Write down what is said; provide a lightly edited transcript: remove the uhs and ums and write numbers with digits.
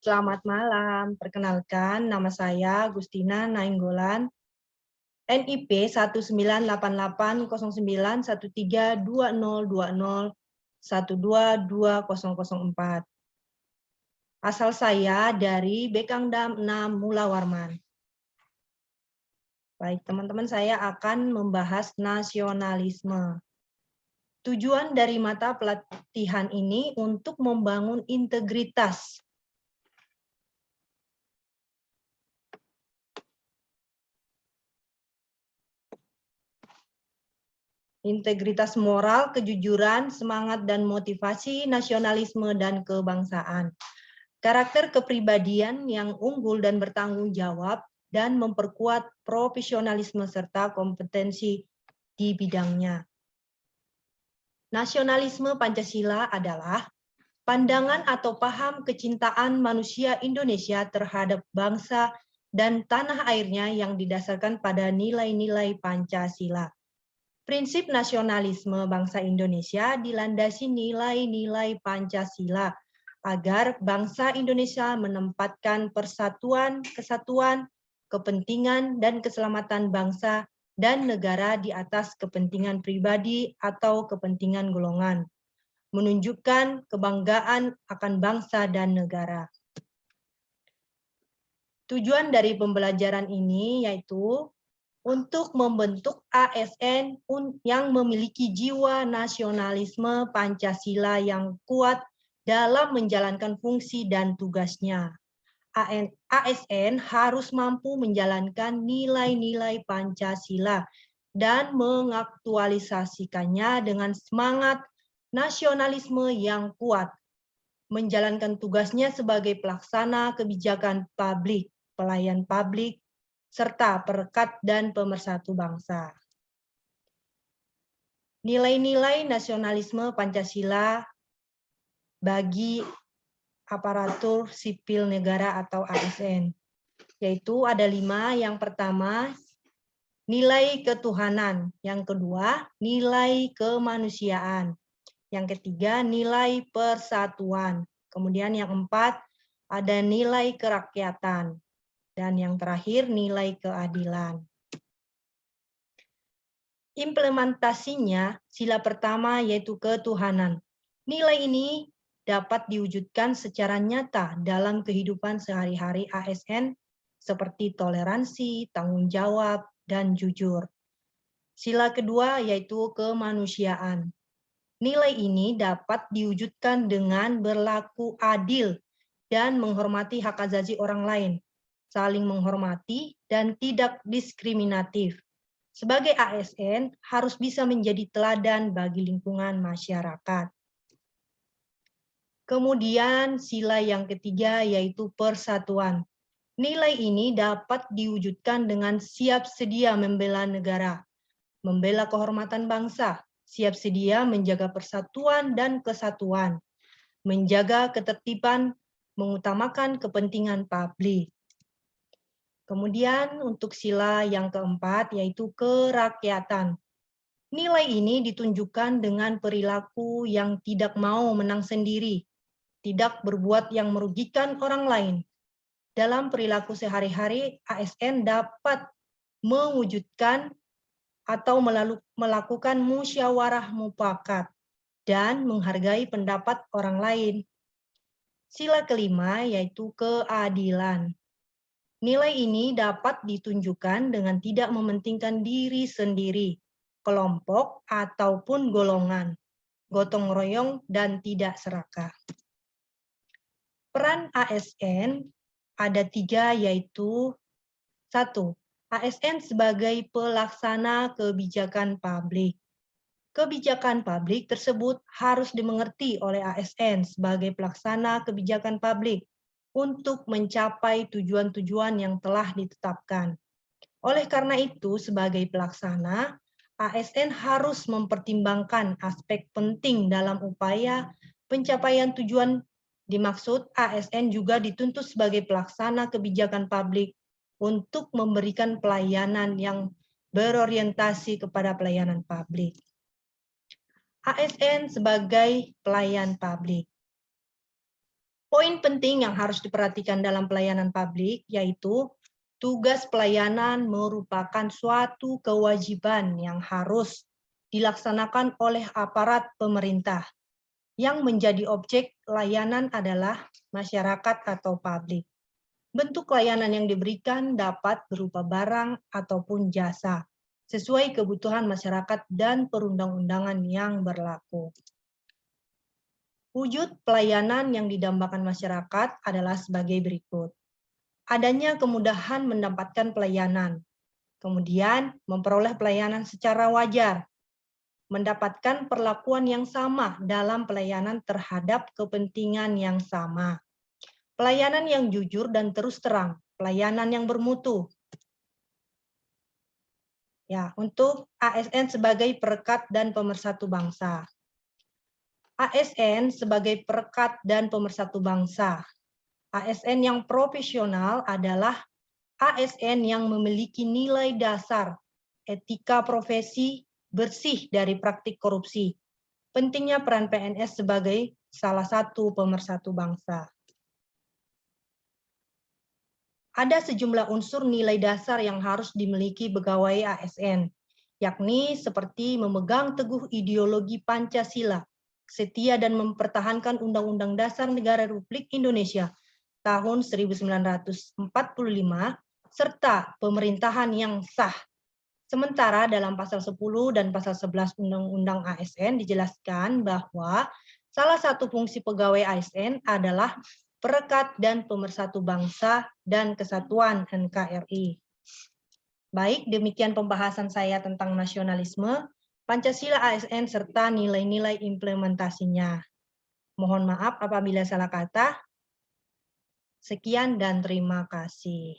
Selamat malam, perkenalkan nama saya Gustina Nainggolan, NIP 19808132020122004. Asal saya dari Bekangdam 6 Mula Warman. Baik, teman-teman, saya akan membahas nasionalisme. Tujuan dari mata pelatihan ini untuk membangun integritas moral, kejujuran, semangat dan motivasi nasionalisme dan kebangsaan. Karakter kepribadian yang unggul dan bertanggung jawab dan memperkuat profesionalisme serta kompetensi di bidangnya. Nasionalisme Pancasila adalah pandangan atau paham kecintaan manusia Indonesia terhadap bangsa dan tanah airnya yang didasarkan pada nilai-nilai Pancasila. Prinsip nasionalisme bangsa Indonesia dilandasi nilai-nilai Pancasila agar bangsa Indonesia menempatkan persatuan, kesatuan, kepentingan, dan keselamatan bangsa dan negara di atas kepentingan pribadi atau kepentingan golongan, menunjukkan kebanggaan akan bangsa dan negara. Tujuan dari pembelajaran ini yaitu untuk membentuk ASN yang memiliki jiwa nasionalisme Pancasila yang kuat dalam menjalankan fungsi dan tugasnya. ASN harus mampu menjalankan nilai-nilai Pancasila dan mengaktualisasikannya dengan semangat nasionalisme yang kuat, menjalankan tugasnya sebagai pelaksana kebijakan publik, pelayan publik, serta perekat dan pemersatu bangsa. Nilai-nilai nasionalisme Pancasila bagi aparatur sipil negara atau ASN, yaitu ada 5. Yang pertama, nilai ketuhanan. Yang kedua, nilai kemanusiaan. Yang ketiga, nilai persatuan. Kemudian yang 4, ada nilai kerakyatan. Dan yang terakhir, nilai keadilan. Implementasinya, sila pertama yaitu ketuhanan. Nilai ini dapat diwujudkan secara nyata dalam kehidupan sehari-hari ASN seperti toleransi, tanggung jawab, dan jujur. Sila kedua yaitu kemanusiaan. Nilai ini dapat diwujudkan dengan berlaku adil dan menghormati hak asasi orang lain, saling menghormati dan tidak diskriminatif. Sebagai ASN harus bisa menjadi teladan bagi lingkungan masyarakat. Kemudian sila yang ketiga yaitu persatuan. Nilai ini dapat diwujudkan dengan siap sedia membela negara, membela kehormatan bangsa, siap sedia menjaga persatuan dan kesatuan, menjaga ketertiban, mengutamakan kepentingan publik. Kemudian untuk sila yang keempat yaitu kerakyatan. Nilai ini ditunjukkan dengan perilaku yang tidak mau menang sendiri, tidak berbuat yang merugikan orang lain. Dalam perilaku sehari-hari, ASN dapat mewujudkan atau melakukan musyawarah mufakat dan menghargai pendapat orang lain. Sila kelima yaitu keadilan. Nilai ini dapat ditunjukkan dengan tidak mementingkan diri sendiri, kelompok ataupun golongan, gotong royong dan tidak serakah. Peran ASN ada 3 yaitu 1. ASN sebagai pelaksana kebijakan publik. Kebijakan publik tersebut harus dimengerti oleh ASN sebagai pelaksana kebijakan publik untuk mencapai tujuan-tujuan yang telah ditetapkan. Oleh karena itu, sebagai pelaksana, ASN harus mempertimbangkan aspek penting dalam upaya pencapaian tujuan. Dimaksud ASN juga dituntut sebagai pelaksana kebijakan publik untuk memberikan pelayanan yang berorientasi kepada pelayanan publik. ASN sebagai pelayan publik. Poin penting yang harus diperhatikan dalam pelayanan publik yaitu tugas pelayanan merupakan suatu kewajiban yang harus dilaksanakan oleh aparat pemerintah. Yang menjadi objek layanan adalah masyarakat atau publik. Bentuk layanan yang diberikan dapat berupa barang ataupun jasa, sesuai kebutuhan masyarakat dan perundang-undangan yang berlaku. Wujud pelayanan yang didambakan masyarakat adalah sebagai berikut. Adanya kemudahan mendapatkan pelayanan, kemudian memperoleh pelayanan secara wajar, mendapatkan perlakuan yang sama dalam pelayanan terhadap kepentingan yang sama, pelayanan yang jujur dan terus terang, pelayanan yang bermutu. Ya, untuk ASN sebagai perekat dan pemersatu bangsa. ASN sebagai perekat dan pemersatu bangsa. ASN yang profesional adalah ASN yang memiliki nilai dasar, etika profesi, bersih dari praktik korupsi. Pentingnya peran PNS sebagai salah satu pemersatu bangsa. Ada sejumlah unsur nilai dasar yang harus dimiliki pegawai ASN, yakni seperti memegang teguh ideologi Pancasila, setia dan mempertahankan Undang-Undang Dasar Negara Republik Indonesia tahun 1945, serta pemerintahan yang sah. Sementara dalam pasal 10 dan pasal 11 Undang-Undang ASN dijelaskan bahwa salah satu fungsi pegawai ASN adalah perekat dan pemersatu bangsa dan kesatuan NKRI. Baik, demikian pembahasan saya tentang nasionalisme, Pancasila ASN serta nilai-nilai implementasinya. Mohon maaf apabila salah kata. Sekian dan terima kasih.